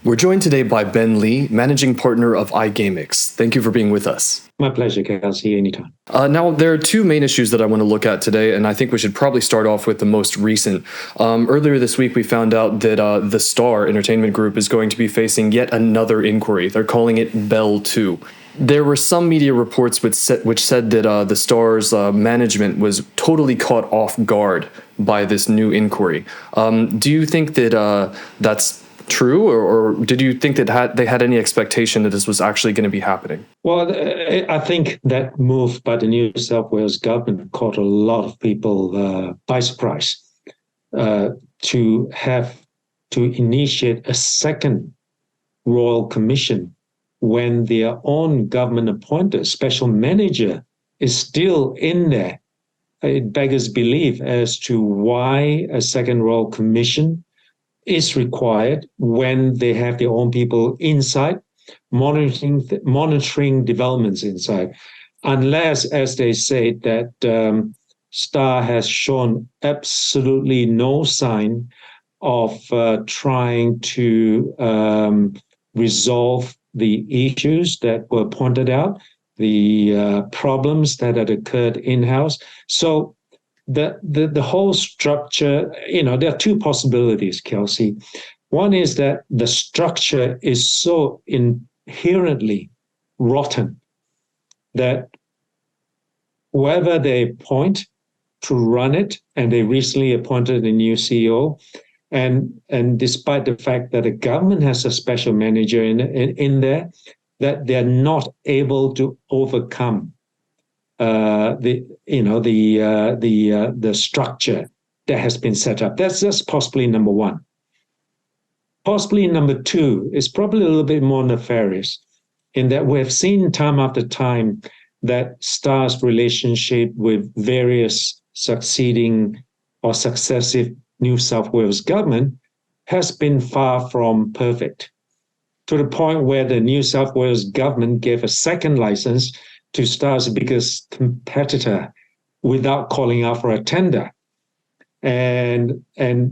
We're joined today by Ben Lee, managing partner of iGamix. Thank you for being with us. My pleasure, Kelsey, anytime. Now, there are two main issues that I want to look at today, and I think we should probably start off with the most recent. Earlier this week, we found out that the Star Entertainment Group is going to be facing yet another inquiry. They're calling it Bell 2. There were some media reports which said that the Star's management was totally caught off guard by this new inquiry. Do you think that that's true, or did you think that they had any expectation that this was actually going to be happening? Well, I think that move by the New South Wales government caught a lot of people by surprise. To have to initiate a second royal commission when their own government-appointed special manager is still in there, it beggars belief as to why a second royal commission is required when they have their own people inside monitoring developments inside, unless, as they say, that Star has shown absolutely no sign of trying to resolve the issues that were pointed out, the problems that had occurred in-house. So the whole structure, there are two possibilities, Kelsey. One is that the structure is so inherently rotten that whoever they appoint to run it, and they recently appointed a new CEO, and despite the fact that the government has a special manager in there, that they're not able to overcome the structure that has been set up. That's possibly number one. Possibly number two is probably a little bit more nefarious, in that we have seen time after time that Star's relationship with various succeeding or successive New South Wales government has been far from perfect, to the point where the New South Wales government gave a second license to Star's biggest competitor without calling out for a tender. And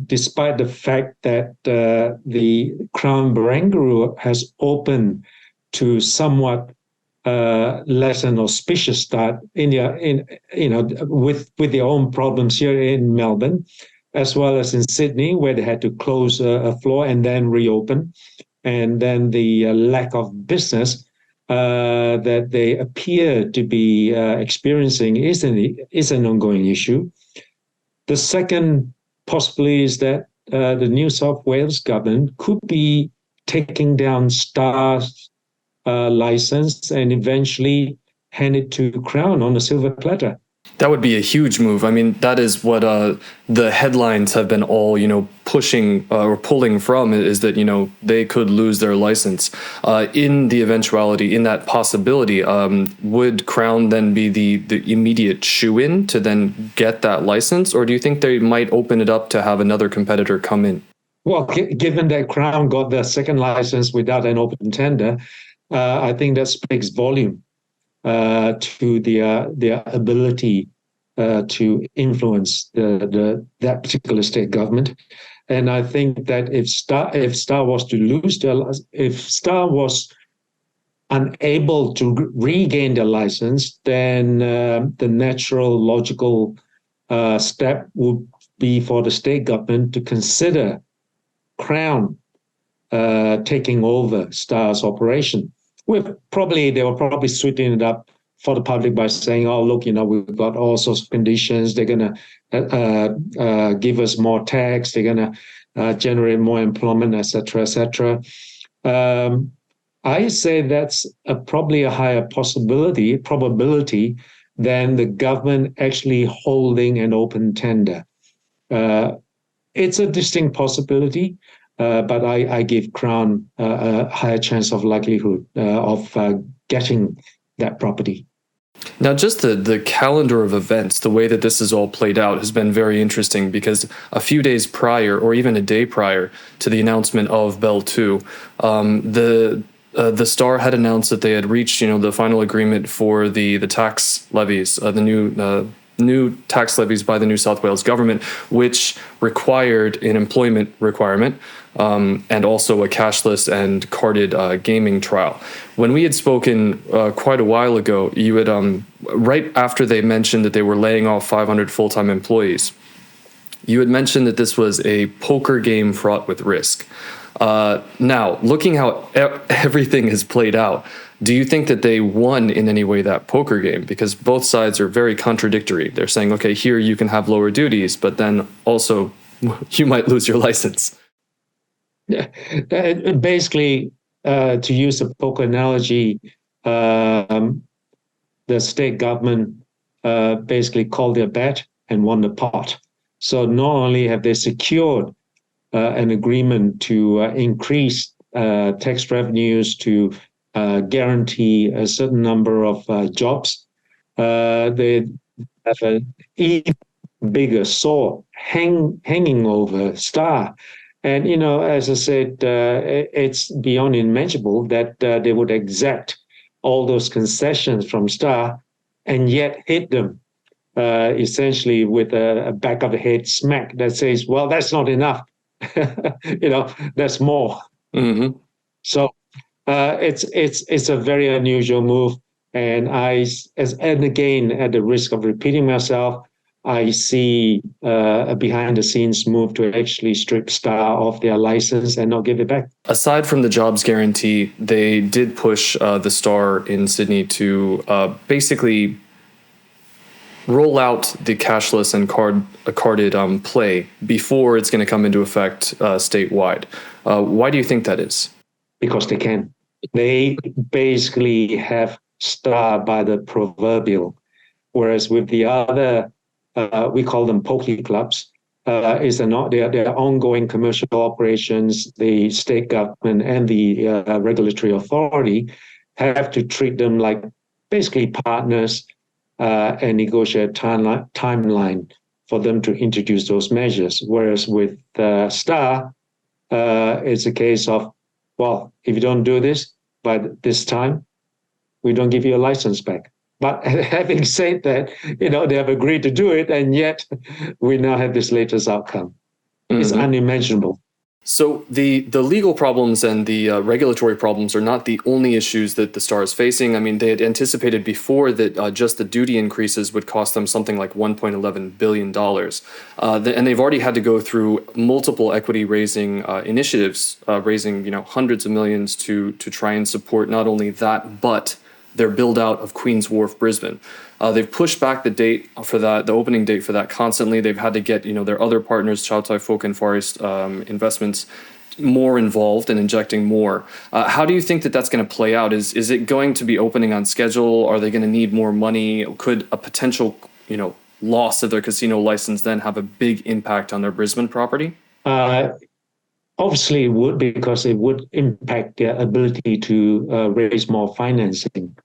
despite the fact that the Crown Barangaroo has opened to somewhat less than auspicious start with their own problems here in Melbourne, as well as in Sydney, where they had to close a floor and then reopen, and then the lack of business that they appear to be experiencing is an ongoing issue. The second possibly is that the New South Wales government could be taking down Star's license and eventually hand it to Crown on a silver platter. That would be a huge move. I mean, that is what the headlines have been all, pushing or pulling from, is that, they could lose their license. In the eventuality, in that possibility, would Crown then be the immediate shoe-in to then get that license? Or do you think they might open it up to have another competitor come in? Well, given that Crown got their second license without an open tender, I think that speaks volume to their ability to influence that particular state government. And I think that if Star was to lose if Star was unable to regain the license, then the natural, logical step would be for the state government to consider Crown taking over Star's operation. They will probably sweeten it up for the public by saying, "Oh, look, we've got all sorts of conditions. They're going to give us more tax. They're going to generate more employment, etc., etc." I say that's probably a higher probability than the government actually holding an open tender. It's a distinct possibility. But I give Crown a higher chance of likelihood of getting that property. Now, just the calendar of events, the way that this is all played out has been very interesting, because a few days prior, or even a day prior to the announcement of Bell 2, the Star had announced that they had reached, the final agreement for the tax levies, the new tax levies by the New South Wales government, which required an employment requirement and also a cashless and carded gaming trial. When we had spoken quite a while ago, you had right after they mentioned that they were laying off 500 full-time employees, you had mentioned that this was a poker game fraught with risk. Now, looking how everything has played out, do you think that they won in any way that poker game? Because both sides are very contradictory. They're saying, okay, here you can have lower duties, but then also you might lose your license. Yeah, basically, to use a poker analogy, the state government basically called their bet and won the pot. So not only have they secured an agreement to increase tax revenues, to guarantee a certain number of jobs, they have an even bigger sword hanging over Star. And, as I said, it's beyond imaginable that they would exact all those concessions from Star and yet hit them essentially with a back of the head smack that says, well, that's not enough. That's more. Mm-hmm. So it's a very unusual move. And and again, at the risk of repeating myself, I see a behind the scenes move to actually strip Star off their license and not give it back. Aside from the jobs guarantee, they did push the Star in Sydney to basically roll out the cashless and carded play before it's going to come into effect statewide. Why do you think that is? Because they can. They basically have Star by the proverbial, whereas with the other, we call them pokey clubs, is not their ongoing commercial operations. The state government and the regulatory authority have to treat them like basically partners and negotiate a timeline for them to introduce those measures. Whereas with Star, it's a case of, well, if you don't do this by this time, we don't give you a license back. But having said that, they have agreed to do it, and yet we now have this latest outcome. Mm-hmm. It's unimaginable. So the legal problems and the regulatory problems are not the only issues that the Star is facing. I mean, they had anticipated before that just the duty increases would cost them something like $1.11 billion. And they've already had to go through multiple equity raising initiatives, raising hundreds of millions to try and support not only that, but their build out of Queen's Wharf, Brisbane. They've pushed back the date for that, the opening date for that constantly. They've had to get their other partners, Chow Tai Fook and Far East Investments, more involved and injecting more. How do you think that that's going to play out? Is it going to be opening on schedule? Are they going to need more money? Could a potential loss of their casino license then have a big impact on their Brisbane property? Obviously, it would, because it would impact their ability to raise more financing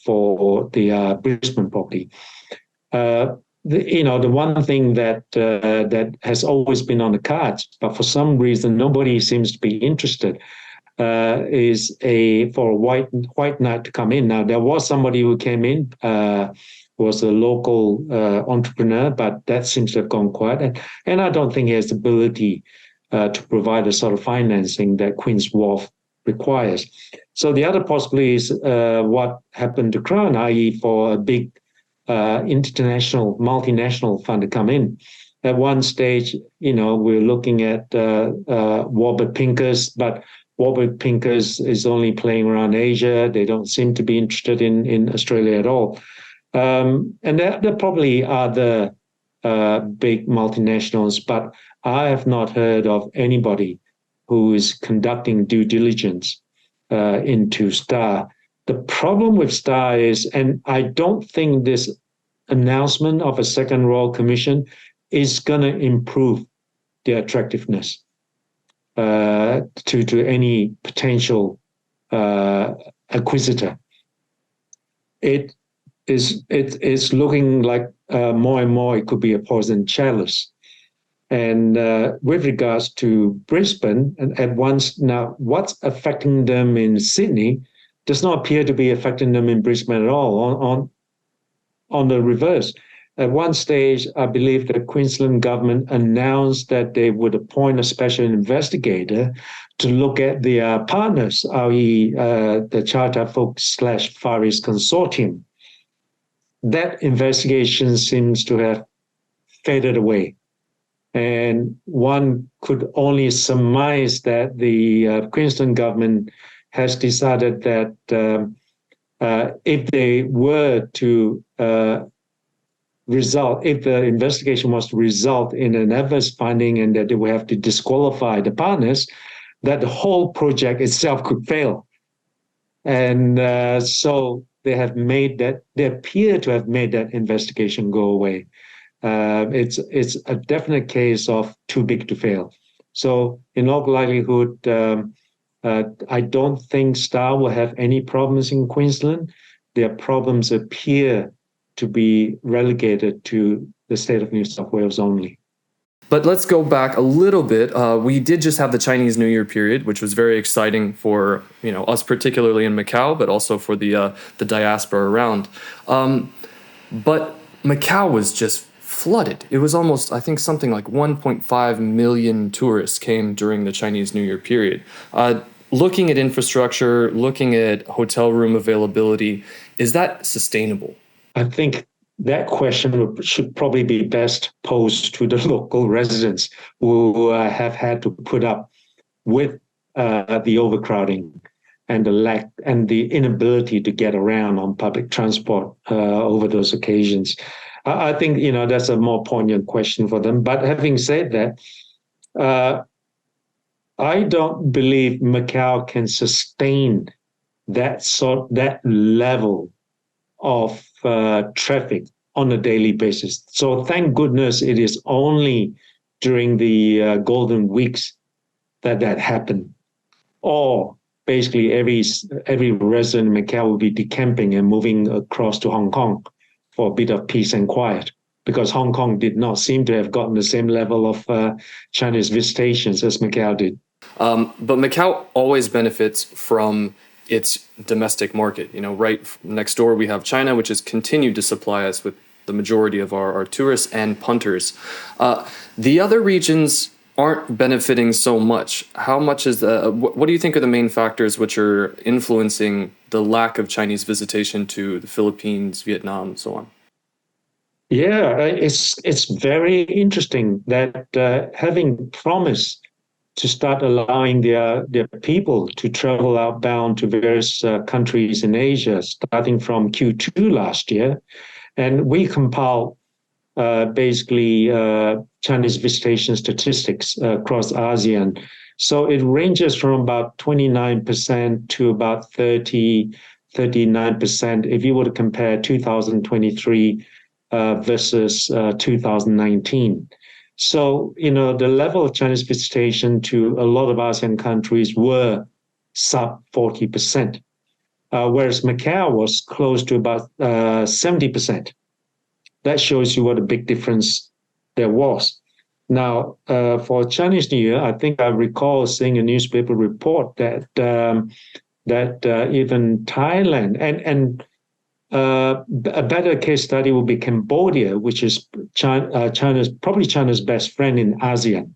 for the Brisbane property. The one thing that has always been on the cards, but for some reason nobody seems to be interested, is for a white knight to come in. Now, there was somebody who came in, was a local entrepreneur, but that seems to have gone quiet. And I don't think he has the ability to provide the sort of financing that Queen's Wharf requires. So the other possibility is what happened to Crown, i.e. for a big international, multinational fund to come in. At one stage, we're looking at Warburg Pincus, but Warburg Pincus is only playing around Asia. They don't seem to be interested in Australia at all. And there probably are the big multinationals, but I have not heard of anybody who is conducting due diligence into Star. The problem with Star is, and I don't think this announcement of a second Royal Commission is going to improve their attractiveness to any potential acquisitor. It is looking like more and more it could be a poison chalice. And with regards to Brisbane, at once now, what's affecting them in Sydney does not appear to be affecting them in Brisbane at all. On the reverse, At one stage, I believe the Queensland government announced that they would appoint a special investigator to look at their partners, i.e., the Charter Folk / Far East Consortium. That investigation seems to have faded away. And one could only surmise that the Queensland government has decided that if they were to if the investigation was to result in an adverse finding and that they would have to disqualify the partners, that the whole project itself could fail. And so they appear to have made that investigation go away. It's a definite case of too big to fail. So in all likelihood, I don't think Star will have any problems in Queensland. Their problems appear to be relegated to the state of New South Wales only. But let's go back a little bit. We did just have the Chinese New Year period, which was very exciting for us, particularly in Macau, but also for the diaspora around. But Macau was just flooded. It was almost, I think, something like 1.5 million tourists came during the Chinese New Year period. Looking at infrastructure, looking at hotel room availability, is that sustainable? I think that question should probably be best posed to the local residents who have had to put up with the overcrowding and the lack and the inability to get around on public transport over those occasions. I think that's a more poignant question for them. But having said that, I don't believe Macau can sustain that level of traffic on a daily basis. So thank goodness it is only during the golden weeks that happened. Or basically every resident in Macau will be decamping and moving across to Hong Kong for a bit of peace and quiet, because Hong Kong did not seem to have gotten the same level of Chinese visitations as Macau did. But Macau always benefits from its domestic market. Right next door we have China, which has continued to supply us with the majority of our tourists and punters. The other regions aren't benefiting so much. How much is what do you think are the main factors which are influencing the lack of Chinese visitation to the Philippines, Vietnam, and so on? Yeah, it's very interesting that having promised to start allowing their people to travel outbound to various countries in Asia, starting from Q2 last year. And we compiled basically Chinese visitation statistics across ASEAN. So it ranges from about 29% to about 39% if you were to compare 2023 versus 2019. So, the level of Chinese visitation to a lot of ASEAN countries were sub 40%, whereas Macau was close to about 70%. That shows you what a big difference there was. Now, for Chinese New Year, I think I recall seeing a newspaper report that even Thailand and a better case study will be Cambodia, which is China's best friend in ASEAN.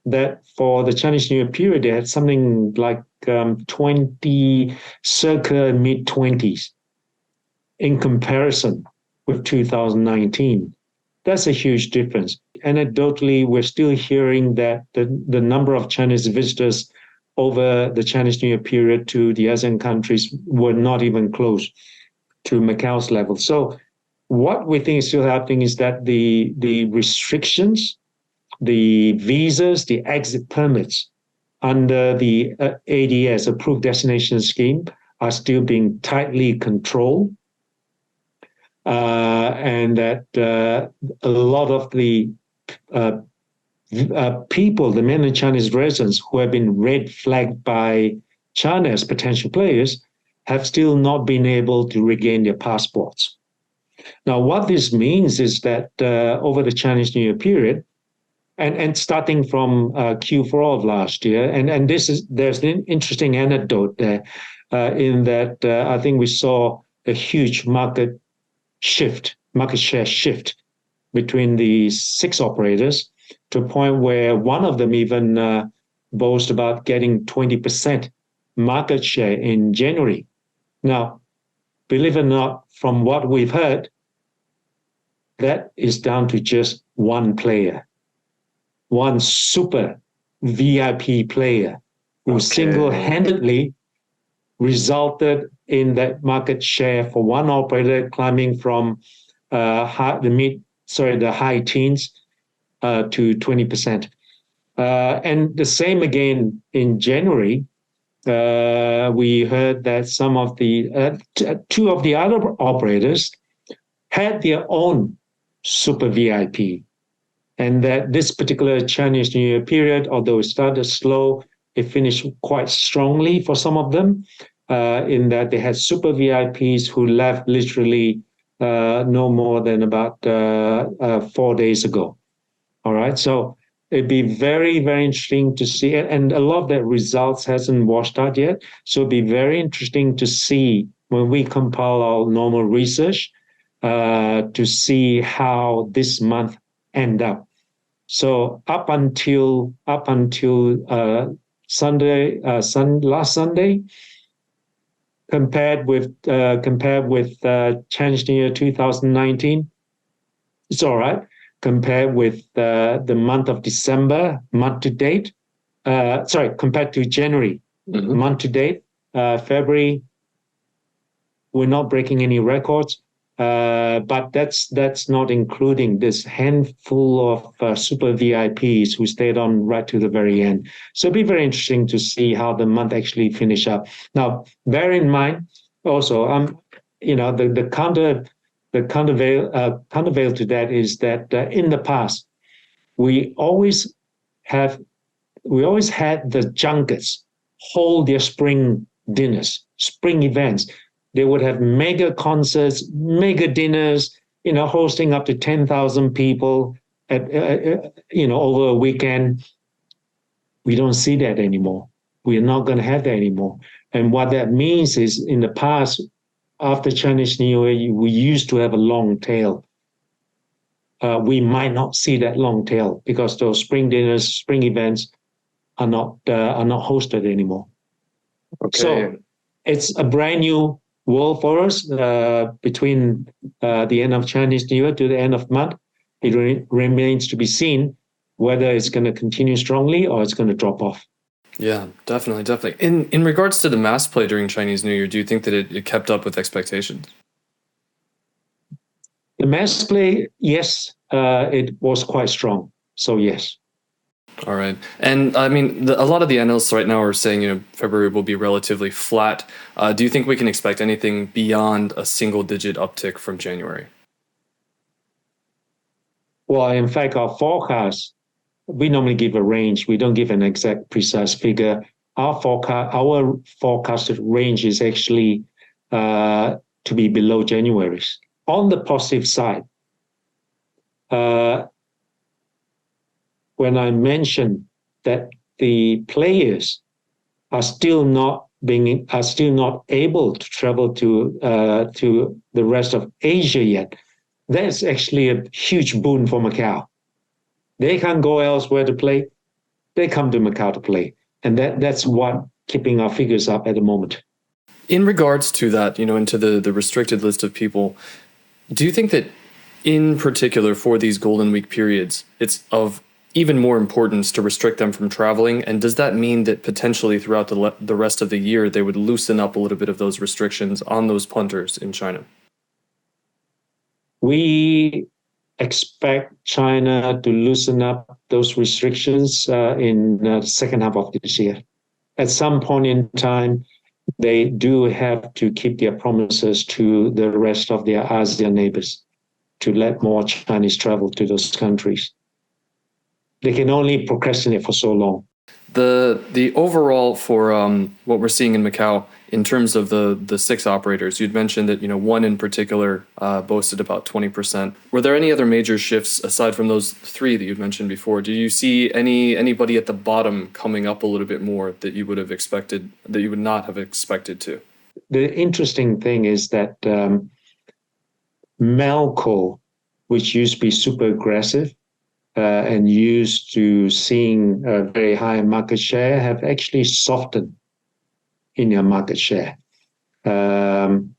That for the Chinese New Year period, they had something like 20, circa mid-20s in comparison with 2019. That's a huge difference. Anecdotally, we're still hearing that the number of Chinese visitors over the Chinese New Year period to the ASEAN countries were not even close to Macau's level. So what we think is still happening is that the restrictions, the visas, the exit permits under the ADS, Approved Destination Scheme, are still being tightly controlled. And that a lot of the people, the mainland Chinese residents who have been red flagged by China as potential players, have still not been able to regain their passports. Now, what this means is that over the Chinese New Year period, and starting from Q4 of last year, and there's an interesting anecdote there in that I think we saw a huge market shift market share shift between the 6 operators to a point where one of them even boasts about getting 20% market share in January. Now, believe it or not, from what we've heard, that is down to just one player, one super VIP player who single-handedly resulted in that market share for one operator climbing from the high teens to 20%. And the same again in January. We heard that some of the 2 of the other operators had their own super VIP, and that this particular Chinese New Year period, although it started slow, it finished quite strongly for some of them, in that they had super VIPs who left literally no more than about 4 days ago. All right, so it'd be very, very interesting to see it. And a lot of that results hasn't washed out yet. So it'd be very interesting to see when we compile our normal research to see how this month end up. So up until Sunday, last Sunday, compared with Chinese New Year 2019, it's all right. Compared with the month of December, month to date, compared to January, month to date, February, we're not breaking any records, but that's not including this handful of super VIPs who stayed on right to the very end. So it'll be very interesting to see how the month actually finish up. Now, bear in mind also, the countervail to that is that in the past we always had the junkets hold their spring dinners, spring events. They would have mega concerts, mega dinners, hosting up to 10,000 people at over a weekend. We don't see that anymore. We are not going to have that anymore. And what that means is, in the past, after Chinese New Year, we used to have a long tail. We might not see that long tail because those spring dinners, spring events are not hosted anymore. Okay. So it's a brand new world for us between the end of Chinese New Year to the end of month. It remains to be seen whether it's going to continue strongly or it's going to drop off. Yeah, definitely. In regards to the mass play during Chinese New Year, do you think that it kept up with expectations? The mass play, yes, it was quite strong. So yes. All right. And I mean, a lot of the analysts right now are saying, February will be relatively flat. Do you think we can expect anything beyond a single-digit uptick from January? Well, in fact, our forecast, we normally give a range. We don't give an exact, precise figure. Our forecasted range is actually to be below January's. On the positive side, when I mentioned that the players are still not able to travel to the rest of Asia yet, that's actually a huge boon for Macau. They can't go elsewhere to play. They come to Macau to play. And that's what keeping our figures up at the moment. In regards to that, into the restricted list of people, do you think that in particular for these Golden Week periods, it's of even more importance to restrict them from traveling? And does that mean that potentially throughout the rest of the year, they would loosen up a little bit of those restrictions on those punters in China? We expect China to loosen up those restrictions in the second half of this year. At some point in time, they do have to keep their promises to the rest of their ASEAN neighbors to let more Chinese travel to those countries. They can only procrastinate for so long. The overall for what we're seeing in Macau in terms of the 6 operators, you'd mentioned that one in particular boasted about 20%. Were there any other major shifts aside from those 3 that you'd mentioned before? Do you see anybody at the bottom coming up a little bit more that you would have expected, that you would not have expected to? The interesting thing is that Melco, which used to be super aggressive and used to seeing a very high market share, have actually softened in their market share. And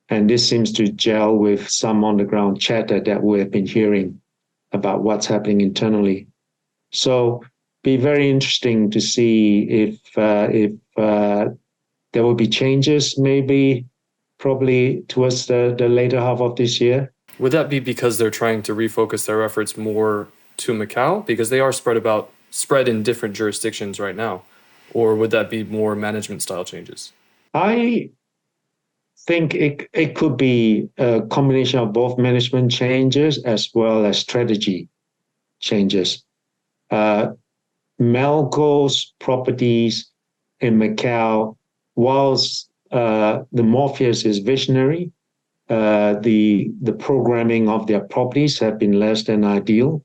this seems to gel with some on-the-ground chatter that we've been hearing about what's happening internally. So be very interesting to see if there will be changes, maybe probably towards the later half of this year. Would that be because they're trying to refocus their efforts more to Macau? Because they are spread in different jurisdictions right now. Or would that be more management style changes? I think it could be a combination of both management changes as well as strategy changes. Melco's properties in Macau, whilst the Morpheus is visionary, the programming of their properties have been less than ideal.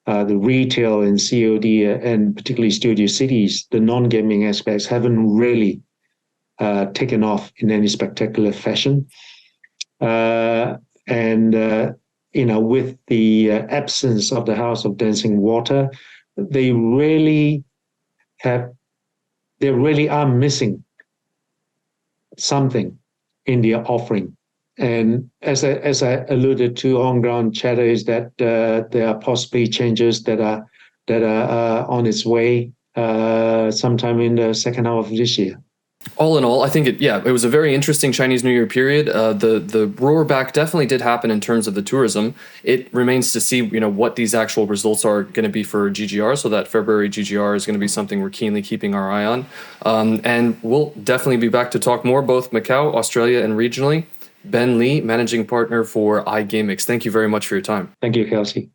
The retail and COD and particularly Studio Cities, the non-gaming aspects haven't really taken off in any spectacular fashion. With the absence of the House of Dancing Water, they really are missing something in their offering. And as I alluded to, on-ground chatter is that there are possibly changes that are on its way sometime in the second half of this year. All in all, I think it was a very interesting Chinese New Year period. The roar back definitely did happen in terms of the tourism. It remains to see, what these actual results are going to be for GGR. So that February GGR is going to be something we're keenly keeping our eye on. And we'll definitely be back to talk more, both Macau, Australia, and regionally. Ben Lee, managing partner for iGamix. Thank you very much for your time. Thank you, Kelsey.